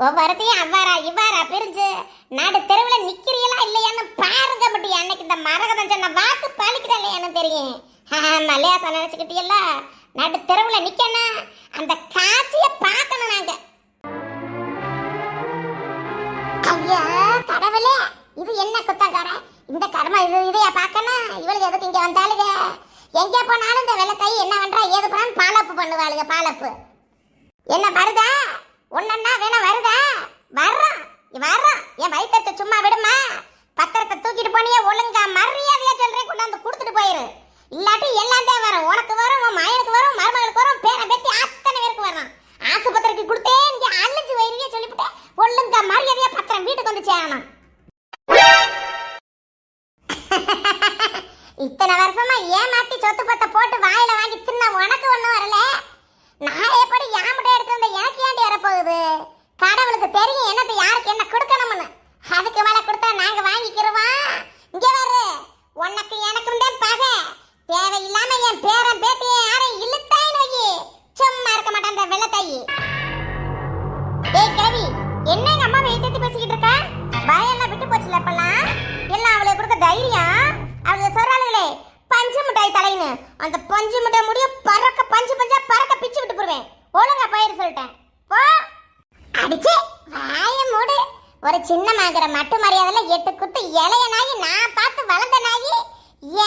ஒவ்வொருத்தையும் அவ்வாறா இவ்வாறா பிரிஞ்சு நாடு தெருவில் நிக்கிறீங்களா இல்லையான்னு பாருங்க. பட் அன்னைக்கு இந்த மரகதம் சொன்ன வாக்கு பழிக்குதா இல்லையான்னு தெரியும். மலையாசம் நினைச்சுக்கிட்டீல்ல, நாடு தெருவில் நிக்கணும், அந்த காட்சியை பார்க்கணும் நாங்க. ஐயா கடவுளே, இது என்ன குத்தக்கார இந்த கர்ம, இதையா பார்க்கணும். இவளுக்கு எதுக்கு இங்க வந்தாளுங்க? எங்க போனாலும் இந்த வெள்ளை கை என்ன பண்றா ஏது பண்ணாலும் பாலப்பு பண்ணுவாளுங்க. பாலப்பு என்ன வருதா? ஒன்னா வேணா வருதா? வர்றோம் வர்றோம். என் வயிற்ற சும்மா விடுமா? பத்திரத்தை தூக்கிட்டு போனியே ஒழுங்கா மரியாதையா சொல்றேன், கொண்டாந்து கொடுத்துட்டு போயிரு. இல்லாட்டி எல்லாம் தான் வரும். உனக்கு வரும், உன் மயனுக்கு வரும், மருமகளுக்கு வரும், பேரை பேத்தி அத்தனை பேருக்கு வரும். ஆசுபத்திரிக்கு கொடுத்தே இங்க அழிஞ்சு வயிறியே சொல்லிவிட்டேன். ஒழுங்கா மரியாதையா பத்திரம் வீட்டுக்கு வந்து சேரணும். இத்தனை வருஷமா ஏமாத்தி சொத்து பத்த போட்டு வாயில வாங்கி தின்ன உனக்கு ஒண்ணும் வரல. நான் எப்படி யாமிட்ட எடுத்து வந்த எனக்கு ஏண்டி வரப்போகுது? கடவுளுக்கு தெரியும் என்னது யாருக்கு என்ன கொடுக்கணும்னு. அதுக்கு மேல கொடுத்தா நாங்க வாங்கிக்கிறோமா? இங்க வரு, உனக்கு எனக்கும் தான் பகை. தேவையில்லாம என் பேரன் பேத்தியை யாரையும் இழுத்தாயின்னு வை, சும்மா இருக்க மாட்டேன் அந்த வெள்ளத்தாயி. ஏய் கிழவி, என்ன எங்க அம்மா வெயிட்டு பேசிக்கிட்டு இருக்கா? பயம் எல்லாம் விட்டு போச்சுல இப்பெல்லாம். எல்லாம் அவளுக்கு கொடுக்க தைரியம். அவளுக்கு சொல்றாளுங்களே பஞ்சு மிட்டாய் தலைன்னு, அந்த பஞ்சு மிட்டாய் முடிய பறக்க பஞ்சு பஞ்சா பறக்க பிச்சு விட்டு போடுவேன். ஒழுங்கா பயிர் சொல்லிட்டேன் போ. அடிச்சு வாய மூடு. ஒரு சின்ன மாங்கிற மட்டு மரியாதையில 8 குத்து இளைய நாயி நான் பார்த்து வளர்ந்த நாயி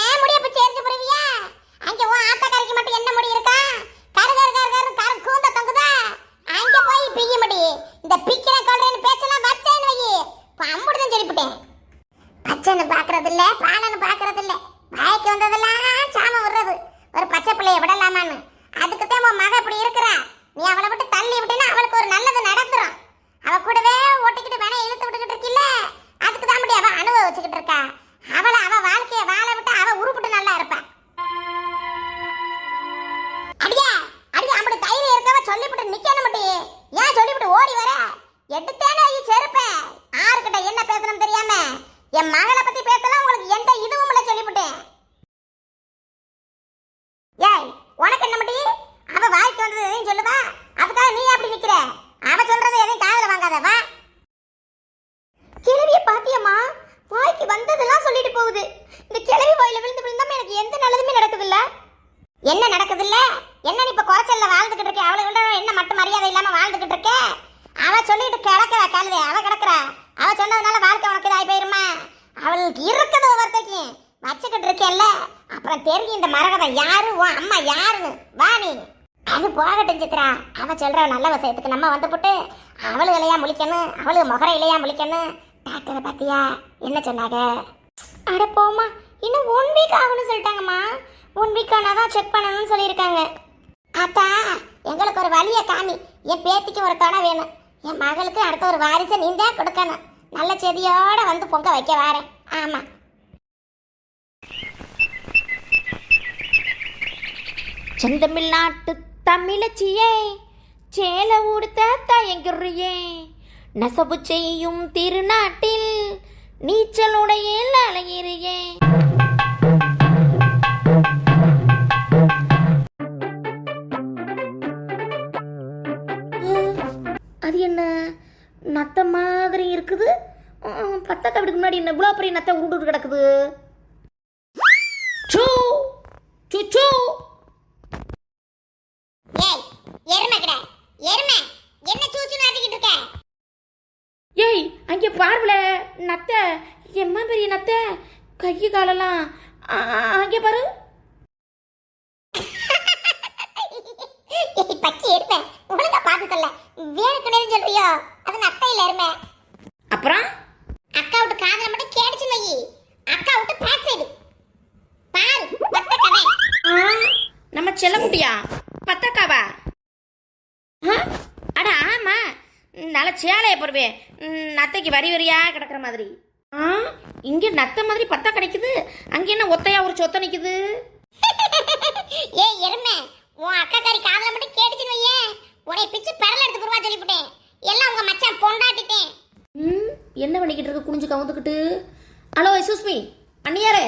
ஏன் முடிய பிச்சு எரிஞ்சு போடுவியா? அங்க உன் ஆத்தாக்காரிக்கு மட்டும் என்ன முடி இருக்கா? கரு கரு கரு கரு கரு கூந்த தொங்குதா? அங்க போய் பிய்ய முடி. இந்த பிக்கிற கொள்றேன்னு பேச்செல்லாம் வச்சேன்னு வை, அம்புடுதான் சொல்லிவிட்டேன். பச்சைன்னு பாக்குறது இல்ல, பாலன்னு பாக்குறது இல்ல, வாய்க்கு வந்ததெல்லாம் சாம விடுறது. ஒரு பச்சை பிள்ளைய விடலாமான்னு. அதுக்குத்தான் உன் மக இப்படி இருக்கிறா. நீ அவளை விட்டு தள்ளி விட்டுனா அவளுக்கு ஒரு நல்லது நடந்துரும். அவ கூடவே ஓட்டிக்கிட்டு வேணா இழுத்து விட்டுக்கிட்டு இருக்கில்ல, அதுக்கு தான் அவ அனுபவிச்சுக்கிட்டு இருக்கா. அவளை அவ வாழ்க்கைய வாழ விட்டு அவ உருப்பிட்டு நல்லா இருப்பா. அடியா அடியா, அப்படி தைரியம் இருக்கவ சொல்லிவிட்டு நிக்கணும் மட்டும். ஏன் சொல்லிவிட்டு ஓடி வர? எடுத்தேனே செருப்பேன். ஆறுகிட்ட என்ன பேசணும் தெரியாம என் மகளை பத்தி பேசலாம். உங்களுக்கு எந்த இதுவும் இல்ல சொல்லிவிட்டேன். ஏய் உனக்கு என்ன மட்டி? அவ வாய்க்கு வந்தது எதையும் சொல்லுவா, அதுக்காக நீ அப்படி நிக்கிற? அவ சொல்றது எதையும் காதுல வாங்காத. வா கிழவிய பாத்தியம்மா, வாய்க்கு வந்ததெல்லாம் சொல்லிட்டு போகுது. இந்த கிழவி வாயில விழுந்து விழுந்தாம எனக்கு எந்த நல்லதுமே நடக்குது இல்ல. என்ன நடக்குது இல்ல? என்ன நீ இப்ப குறைச்சல்ல வாழ்ந்துகிட்டு இருக்க? அவளுக்கு என்ன மட்டும் மரியாதை இல்லாம வாழ்ந்துகிட்டு இருக்க? அவ சொல்லிட்டு கிடக்குற கழுதை, அவ கிடக்குற. அவ சொன்னதுனால வாழ்க்கை உனக்கு இதாகி போயிருமா? அவளுக்கு இருக்குது ஒவ்வொருத்தைக்கும் வச்சுக்கிட்டு இருக்கேன்ல, அப்புறம் தெரியும் இந்த மரகதம் யாரு, உன் அம்மா யாருன்னு. வா நீ. அது போகட்டும் சித்ரா, அவ சொல்ற நல்ல விஷயத்துக்கு நம்ம வந்துவிட்டு அவளு இலையா முழிக்கணும், அவளு முகர இலையா முழிக்கணும். டாக்டரை பாத்தியா என்ன சொன்னாங்க? அட போமா, இன்னும் 1 வீக் ஆகும்னு சொல்லிட்டாங்கம்மா. 1 வீக் ஆனாதான் செக் பண்ணணும்னு சொல்லியிருக்காங்க. அத்தா எங்களுக்கு ஒரு வழியை காமி. என் பேத்திக்கு ஒரு துணை வேணும். என் மகளுக்கு அடுத்த ஒரு வாரிசை நீ தான் கொடுக்கணும். நல்ல செடியோட வந்து பொங்க வைக்க வாரேன். ஆமா செந்தமிழ்நாட்டு தமிழச்சியே, சேல உடுத்த தயங்குறியே, நெசவு செய்யும் திருநாட்டில் நீச்சலுடைய அழகிறியே. அது என்ன நத்த மாதிரி இருக்குது? பத்த கவிடுக்கு முன்னாடி என்ன இவ்வளோ பெரிய நத்தை உருண்டு கிடக்குது? சூ சூ சூ. ஏய் எருமை கிட எருமை, என்ன சூச்சு நாட்டிக்கிட்டு இருக்க? ஏய் அங்கே பார்வல நத்தை, எம்மா பெரிய நத்தை, கை காலெல்லாம் அங்கே பாரு. ஏய் பச்சி எருமை, ஒழுங்கா பார்த்துக்கல. வேணுக்கு நேரம் சொல்றியோ? அது நத்தையில எருமை. அப்புறம் அக்கா விட்டு காதல மட்டும் கேடிச்சு வை. அக்கா விட்டு பேக் சைடு பால் பத்த கதை. நம்ம செல்லக்குட்டியா பத்தக்காவா? அட ஆமா, நல்ல சேலையை போடுவே, நத்தைக்கு வரி வரியா கிடக்குற மாதிரி. இங்க நத்தை மாதிரி பத்தா கிடைக்குது, அங்க என்ன ஒத்தையா ஒரு சொத்த நிக்குது? ஏய் எருமை, உன் அக்கா காரி காதல மட்டும் கேடிச்சு வையே, உன்னை பிச்சு பெரல எடுத்து போடுவா சொல்லிவிட்டேன். எல்லாம் உங்க மச்சான் பொண்டாட்டிட்டேன். என்ன பண்ணிக்கிட்டு இருக்கு குனிஞ்சு கவுந்துக்கிட்டு? ஹலோ எக்ஸ்கியூஸ் மீ அண்ணியாரே.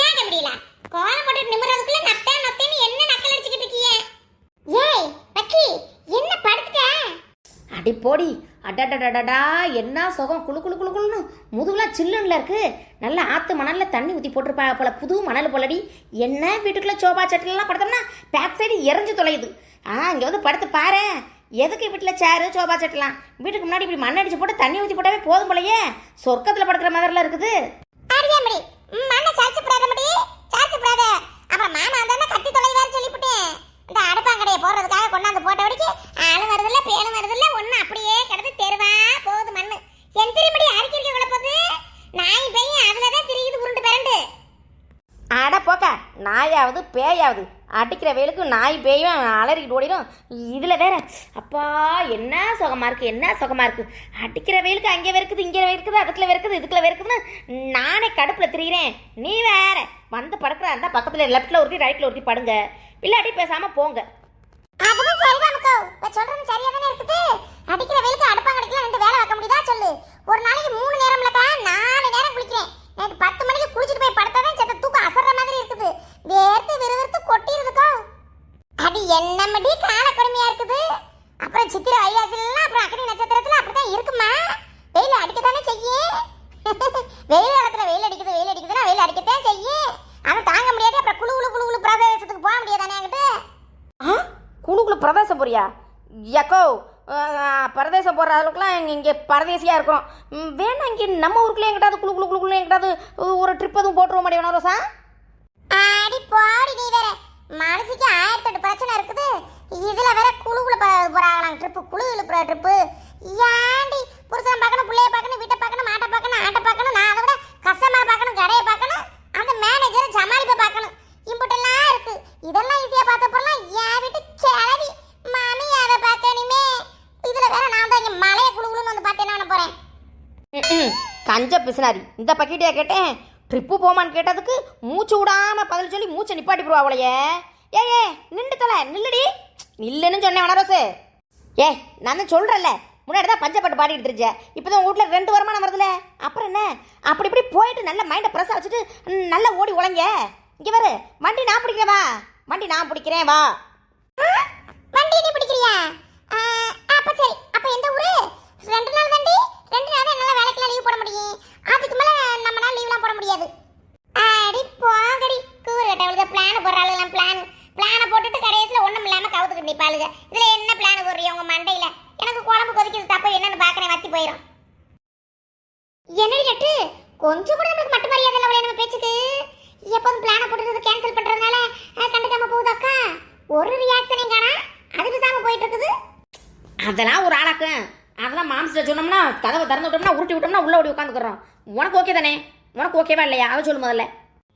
ஏங்க முடியல, கோலம் போட்டு நிமிரதுக்குள்ள நத்தை நத்தைன்னு என்ன நக்கல் அடிச்சுக்கிட்டு இருக்கீங்க? ஏய் பக்கி, என்ன படுத்துட்ட? அடி போடி அடடடடா என்ன சுகம் குளு குளு குளு குளுன்னு முதுகுலாம் சில்லுன்னுல இருக்கு. நல்லா ஆற்று மணலில் தண்ணி ஊற்றி போட்டிருப்பா போல புது மணல் போலடி. என்ன வீட்டுக்குள்ளே சோபா சட்டிலெலாம் படுத்தோம்னா பேக் சைடு இறஞ்சி தொலையுது. இங்கே வந்து படுத்து பாரு. எதுக்கு வீட்டில் சேரு சோபா சட்டலாம்? வீட்டுக்கு முன்னாடி இப்படி மண் அடிச்சு போட்டு தண்ணி ஊற்றி போட்டாவே போதும் போலயே. சொர்க்கத்தில் படுக்கிற மாதிரிலாம் இருக்குது. மண்ணை சாய்ச்சி போடாத முடி, சாய்ச்சி போடாத. அப்புறம் மாமா வந்தானே கட்டி தொலைவாரு சொல்லிவிட்டேன். இந்த அடுப்பாங்கடையை போடுறதுக்காக கொண்டாந்து போட்ட வரைக்கும் ஆளு வருதில்ல பேரும் வருதில்ல ஒன்று அப்படியே கிடந்து தெருவா போகுது மண்ணு. என் திரும்படி அரிக்கிறீங்க போது நாய் பெய்யும் அதில் தான் திரியுது உருண்டு பிறண்டு. அட போக்கா, நாயாவது பேயாவது அடிக்கிற வெயிலுக்கு நாய் பேயும் அலறிக்கிட்டு ஓடிடும். இதில் வேற அப்பா என்ன சுகமாக இருக்குது, என்ன சுகமாக இருக்குது. அடிக்கிற வெயிலுக்கு அங்கே வெறுக்குது, இங்கே வெறுக்குது, அதுக்குள்ள வெறுக்குது, இதுக்குள்ள வெறுக்குதுன்னு நானே கடுப்பில் திரிகிறேன். நீ வேற வந்து படுக்கிற அந்த பக்கத்தில் லெஃப்ட்டில் ஒருத்தி ரைட்டில் ஒருத்தி படுங்க, இல்லாட்டி பேசாமல் போங்க. அதுவும் சரிதானுக்கோ, இப்போ சொல்கிறது சரியாக தானே இருக்குது. அடிக்கிற வெயிலுக்கு அடுப்பாங்கடைக்கெல்லாம் 2 வேலை வைக்க முடியுதா சொல்லு? ஒரு நாளைக்கு 3 நேரம்லக்கா 4 நேரம் குளிக்கிறேன். நைட்டு 10 மணிக்கு குளிச்சுட்டு போய் படுத்தாதான் செத்த தூக்கம் அசர்ற மாதிரி இருக்குது. வேர்த்து விறுவிறுத்து கொட்டிடுதுக்கோ. அது என்னமடி கால கொடுமையா இருக்குது. அப்புறம் சித்திரை வைகாசிலாம் அப்புறம் அக்னி நட்சத்திரத்துல அப்படிதான் இருக்குமா? வெயில் அடிக்கத்தானே செய்யும். வெயில் காலத்துல வெயில் அடிக்குதுன்னா வெயில் அடிக்கத்தான் செய்யும். அதை தாங்க முடியாது. அப்புறம் குழு குழு குழு குழு பிரதேசத்துக்கு போக முடியாதானே அங்கிட்டு? குழுக்குள்ள பிரதேசம் போறியா? எக்கோ பரதேசம் போடுற அளவுக்குலாம் இங்கே பரதேசியாக இருக்கிறோம். வேணா இங்கே நம்ம ஊருக்குள்ளே எங்கிட்டாவது குழு குழு குழுக்குள்ளே எங்கிட்டாவது ஒரு ட்ரிப் எதுவும் போட்டுருவோம் மாட்டேன் ரோசா? ஆடி போடி நீ வேற. மனசுக்கு 1008 பிரச்சனை இருக்குது. இதுல வேற குழுக்குள்ள போறாங்களாம் ட்ரிப்பு, குழு இழுப்புற ட்ரிப்பு. ஏண்டி புருஷன் பார்க்கணும், பிள்ளைய பார்க்கணும், வீட்டை பார்க்கணும், மாட்டை பார்க்கணும், ஆட்டை பார்க்கணும், நான் அதை விட கஸ்டமர் பார்க்கணும், கடையை பார்க்கணும், அந்த மேனேஜரை சமாளிப்பை பார்க்கணும். இம்புட்டெல்லாம் இருக்கு. இதெல்லாம் ஈஸியா பார்த்தப்பெல்லாம் என் வீட்டு கிளவி மாமி அதை பார்க்கணுமே. இதுல வேற நான் தான் இங்க மலையை குழுகுலுன்னு வந்து பார்த்தேன் என்ன போறேன். கஞ்ச பிசினாரி இந்த பக்கெட்டியா கேட்டேன். ட்ரிப்பு போமான்னு கேட்டதுக்கு மூச்சு விடாம பதில் சொல்லி மூச்சை நிப்பாட்டி போடுவா அவளையே. ஏ நின்று தலை நில்லுடி, நில்லுன்னு சொன்னேன் வனரோசு. நான் தான் சொல்றேன்ல, முன்னாடி தான் பஞ்சப்பட்டு பாடி எடுத்துருச்சேன். இப்போதான் உங்க வீட்டில் 2 வருமானம் வருதுல, அப்புறம் என்ன? அப்படி இப்படி போயிட்டு நல்ல மைண்டை ப்ரெஸ் வச்சுட்டு நல்லா ஓடி உழைங்க. இங்கே வரு, வண்டி நான் பிடிக்கிறேன் வா, வண்டி நான் பிடிக்கிறேன் வா. வண்டி நீ பிடிக்கிறியா? அப்ப சரி. அப்ப எந்த ஊரு? 2 நாள் வண்டி, 2 நாள் தான் என்னால வேலைக்கெல்லாம் லீவ் போட முடியும். அதுக்கு மேல நம்மளால லீவ்லாம் போட முடியாது. அடி போங்கடி கூறுகட்டவளுக்கு பிளான் போடுறாளுலாம். பிளானை போட்டுட்டு கடைசியில் ஒன்றும் இல்லாமல் கவுத்துக்கிட்டு நிற்பாளுங்க. இதில் என்ன பிளான் போடுறீங்க உங்கள் மண்டையில்? எனக்கு குழம்பு கொதிக்கிறது தப்ப என்னன்னு பார்க்குறேன், வத்தி போயிடும். என்னடி நட்டு கொஞ்சம் கூட நம்மளுக்கு மட்டும் மரியாதை இல்லை நம்ம பேச்சுக்கு. எப்போதும் பிளானை போட்டுறது கேன்சல் பண்ணுறதுனால கண்டுக்காம போகுதாக்கா? ஒரு ரியாக்ஷனையும் காணா, அது பேசாமல் போயிட்டு இருக்குது. அதெல்லாம் ஒரு ஆளாக்கும். அதெல்லாம் மாம்சத்தை சொன்னோம்னா கதவை திறந்து விட்டோம்னா உருட்டி விட்டோம்னா உள்ள ஓடி உட்காந்துக்கிறோம். உனக்கு ஓகே தானே? உனக்கு ஓகேவா இல்லையா? அதை சொல்லு முதல்ல.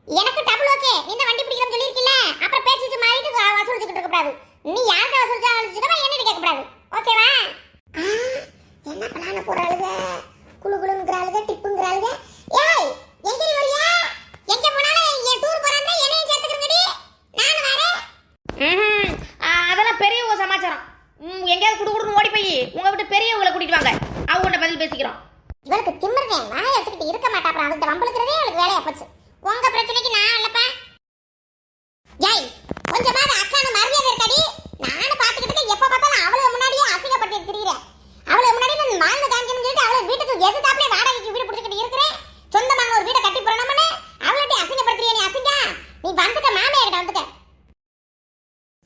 எனக்கு டபுள் ஓகே. இந்த வண்டி பிடிக்கிறோம் சொல்லியிருக்கில்ல, அப்புறம் பேச்சு மாறிட்டு வசூலிச்சுக்கிட்டு இருக்கக்கூடாது. நீ யார்கிட்ட வசூலிச்சுக்கோ என்னன்னு கேட்கக்கூடாது. ஓகேவா? என்ன பிளான போறாளுங்க? குழு குழுங்கிறாளுங்க, டிப்புங்கிறாளுங்க. ஏய் எங்க வரியா? எங்க போனாலும் என் டூர் போறாங்க என்னையும் சேர்த்துக்கிறங்கடி. நானும் வரேன். அதெல்லாம் பெரியவங்க சமாச்சாரம். எங்கேயாவது குடுக்குடுன்னு ஓடி போய் உங்க விட்டு பெரியவங்களை கூட்டிட்டு வாங்க, அவங்கள்ட்ட பதில் பேசிக்கிறோம். இவளுக்கு திமிர்றேன், வாயை வச்சுக்கிட்டு இருக்க மாட்டா. அப்புறம் அதுக்கு வம்பளுக்கிறதே அவளுக்கு வேலையா போச்சு. உங்க பிரச்சனைக்கு நான் இல்லப்பா. ஜெய் கொஞ்சமாவது அக்கான மரியாதை இருக்காடி. நானும் பார்த்துக்கிட்டு எப்ப பார்த்தாலும் அவளை முன்னாடியே அசிங்கப்படுத்தி திரிகிறேன். அவளை முன்னாடி நான் வாழ்ந்து காமிக்கணும்னு சொல்லிட்டு அவளை வீட்டுக்கு எதிர்த்தாப்புல வாடகைக்கு வீடு பிடிச்சிக்கிட்டு இருக்கிறேன். சொந்தமான ஒரு வீடை கட்டி போறோம்னு அவள்கிட்ட அசிங்கப்படுத்துறிய நீ அசிங்க. நீ வந்துக்க மாமியா கிட்ட வந்துக்க.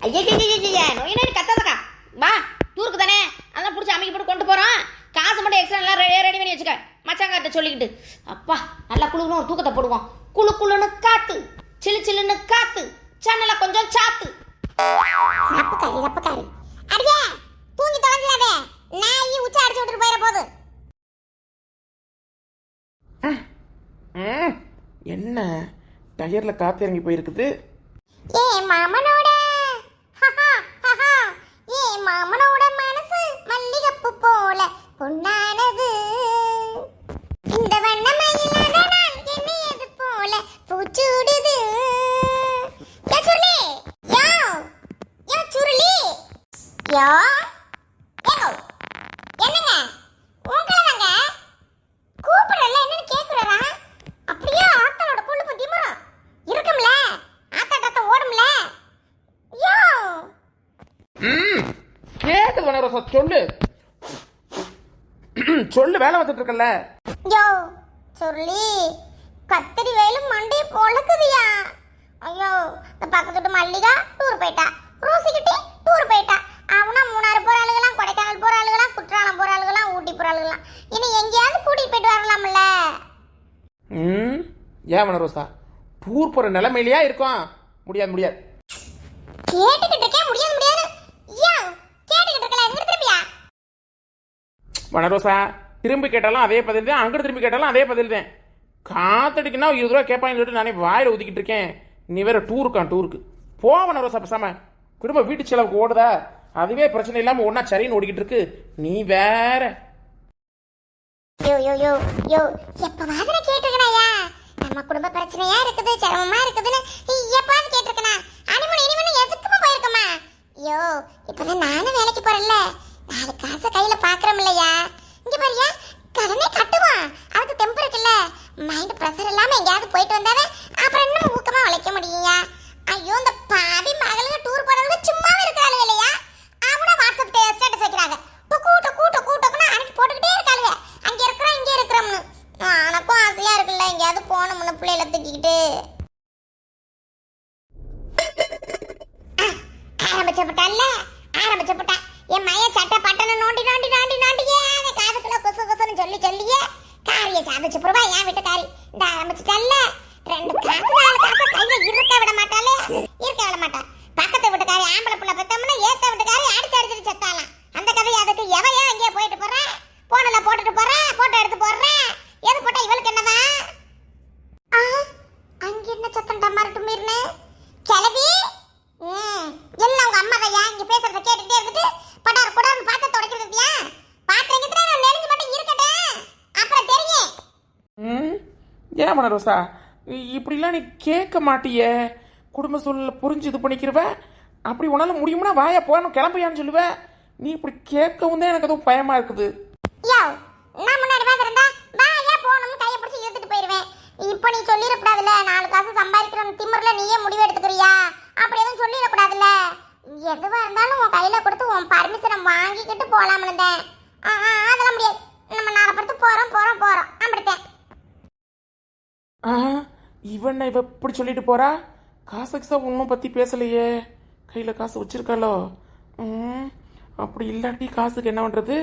ஐயா நோயினே கத்தாதக்கா, வா டூருக்கு தானே அதெல்லாம் பிடிச்சி அமைக்க போட்டு கொண்டு போறோம். காசு மட்டும் எக்ஸ்ட்ரா நல்லா ரெடி பண்ணி வச்சுக்க மச்சாங்கார்ட்ட சொல்லிக்கிட்டு. அப்பா நல்லா குழுன்னு ஒரு தூக்கத்தை போடுவோம். குழு குழுன்னு காத்து, சில்லு சில்லுன்னு காத்து, சன்னல கொஞ்சம் சாத்து. ரப்பக்காரி அடியே தூங்கி தொலைஞ்சிடாதே. நான் உச்சா அடிச்சு விட்டுட்டு போயிட போகுது. என்ன டயர்ல காத்து இறங்கி போயிருக்குது. ஏ மாமனோட மாமனோட மனசு மல்லிகைப்பூ போல பொன்னானது. இந்த வண்ணமயிலாத நான் எண்ணியது போல பூச்சூடுது. யோ சுருளி, யோ சுருளி, யோ என்னங்க உங்களை தாங்க கூப்பிடல. என்னன்னு கேக்குறா? அப்படியே ஆத்தனோட கொழுப்பு திமிரும் இருக்கும்ல, ஆத்தாட்ட ஓடும்ல. யோ கேட்டு வனரசா சொல்லு. உள்ள வேலை வந்துட்டு இருக்கல. யோ சொல்லி கத்திரி வேலும் மண்டி பொழக்குதியா. ஐயோ இந்த பக்கத்து வீட்டு மல்லிகா டூர் போயிட்டா, ரோசிக்கிட்டி டூர் போயிட்டா. அவனா மூணாறு போற ஆளுகளாம், கொடைக்கானல் போற ஆளுகளாம், குற்றாலம் போற ஆளுகளாம், ஊட்டி போற ஆளுகளாம். இனி எங்கேயாவது கூட்டிட்டு போயிட்டு வரலாம்ல. ஏன் வனரோசா டூர் போற நிலைமையிலயா இருக்கும்? முடியாது முடியாது. கேட்டுக்கிட்டு இருக்கேன் முடியாது முடியாது. ஏன் கேட்டுக்கிட்டு இருக்கல, எங்க திருப்பியா? வனரோசா திரும்பி கேட்டாலும் அதே பதில் தான், அங்கிட்டு திரும்பி கேட்டாலும் அதே பதில் தான். காத்தடிக்குன்னா 20 ரூபா கேட்பான்னு சொல்லிட்டு நானே வாயில ஊத்திக்கிட்டு இருக்கேன். நீ வேற டூருக்கு போ வனரோசா. பேசாம குடும்ப வீட்டு செலவுக்கு ஓடுதா, அதுவே பிரச்சனை இல்லாம ஒன்னா சரின்னு ஓடிக்கிட்டு இருக்கு. நீ வேற யோ யோ யோ யோ எப்பவாவது நான் கேட்டிருக்கேனாயா? நம்ம குடும்ப பிரச்சனையா இருக்குது, சிரமமா இருக்குதுன்னு எப்பவாவது கேட்டிருக்கேனா? இனிமேல் எதுக்குமா போயிருக்கமா? யோ இப்பதான் நானும் வேலைக்கு போறேன்ல, 4 காசு கையில பாக்குறோம் இல்லையா? இங்க பாரியா, கடனே கட்டுவான், அதுக்கு தெம்பு இருக்குல்ல. மைண்ட் பிரஷர் இல்லாம எங்கேயாவது போயிட்டு வந்தாவே அப்புறம் இன்னும் ஊக்கமா உழைக்க முடியுயா. ஐயோ இந்த பாவி மகளுங்க டூர் போறவங்க சும்மாவே இருக்காளுங்க இல்லையா? அவனா வாட்ஸ்அப் ஸ்டேட்டஸ் வைக்கிறாங்க, கூட்டம்னா அனுப்பி போட்டுக்கிட்டே இருக்காளுங்க. அங்க இருக்கிறோம் இங்க இருக்கிறோம்னு. எனக்கும் ஆசையா இருக்குல்ல எங்கேயாவது போகணும்னு பிள்ளைகளை தூக்கிக்கிட்டு. ஆரம்பிச்சப்பட்டா என் மைய சட்டை பட்டனை நோண்டியே அந்த காதுக்குள்ள கொசுன்னு சொல்லியே காரிய சாதிச்சு போடுவா என் வீட்டுக்காரி. இந்த ஆரம்பிச்சுட்டல்ல, 2 காசு 4 காசு கையில இருக்க விட மாட்டா. பக்கத்து வீட்டுக்காரி ஆம்பளை புள்ள பெத்தோம்னா ஏத்த வீட்டுக்காரி அடிச்சு செத்தாலாம். அந்த கதை அதுக்கு எவையா எங்கேயே போயிட்டு போறேன், போன்ல போட்டுட்டு போறேன், போட்டோ எடுத்து போடுறேன். எது போட்டா இவளுக்கு என்னவா? அங்க என்ன சத்தம் டமாரட்டு மீர்னு கிளவி. என்ன உங்க அம்மா தையா இங்க பேசுறத கேட்டுட்டே இருந்துட்டு படார்னு பார்த்து தொடக்கிறதுயா? பாத்திரங்கத்துல நான் நெளிஞ்சு மட்டும் இருக்கட்டேன், அப்புறம் தெரியும். ஏன் வனரோசா இப்படிலாம் நீ கேட்க மாட்டியே? குடும்ப சூழல புரிஞ்சு இது பண்ணிக்கிறவ. அப்படி உன்னால முடியும்னா வாயா போகணும் கிளம்பியான்னு சொல்லுவ. நீ இப்படி கேட்கவும் தான் எனக்கு எதுவும் பயமா இருக்குது. யோ நான் முன்னாடி இருந்தா வாயா போகணும்னு கையை பிடிச்சி இழுத்துட்டு போயிருவேன். இப்போ நீ சொல்லிடக்கூடாதுல்ல, 4 காசு சம்பாதிக்கிற திமிர்ல நீயே முடிவு எடுத்துக்கிறியா? அப்படி எதுவும் சொல்லிடக்கூடாதுல்ல. எதுவா இருந்தாலும் உன் கையில கொடுத்து உன் பர்மிஷனை வாங்கிக்கிட்டு போலாம்னு இருந்தேன். அதெல்லாம் முடியாது. நம்ம நாளை பொறுத்து போறோம் அப்படித்தேன். இவன் இவ இப்படி சொல்லிட்டு போறா. காசுக்கு ஒன்றும் பத்தி பேசலையே. கையில காசு வச்சிருக்காளோ? அப்படி இல்லாட்டி காசுக்கு என்ன பண்றது?